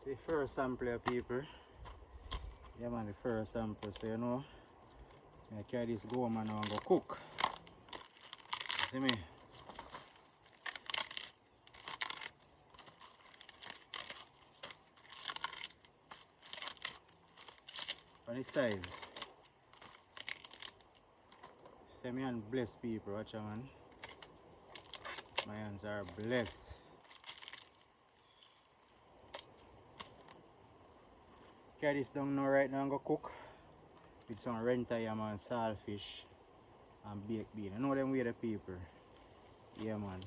The first sample of people. Yeah man, the first sample, so you know. I carry this go home and now and go cook. You see me? On the size. See me and bless people, watch out man. My hands are blessed. Carry this down now right now and go cook with some renta yam and saltfish and baked bean. You know them way the people. Yeah man.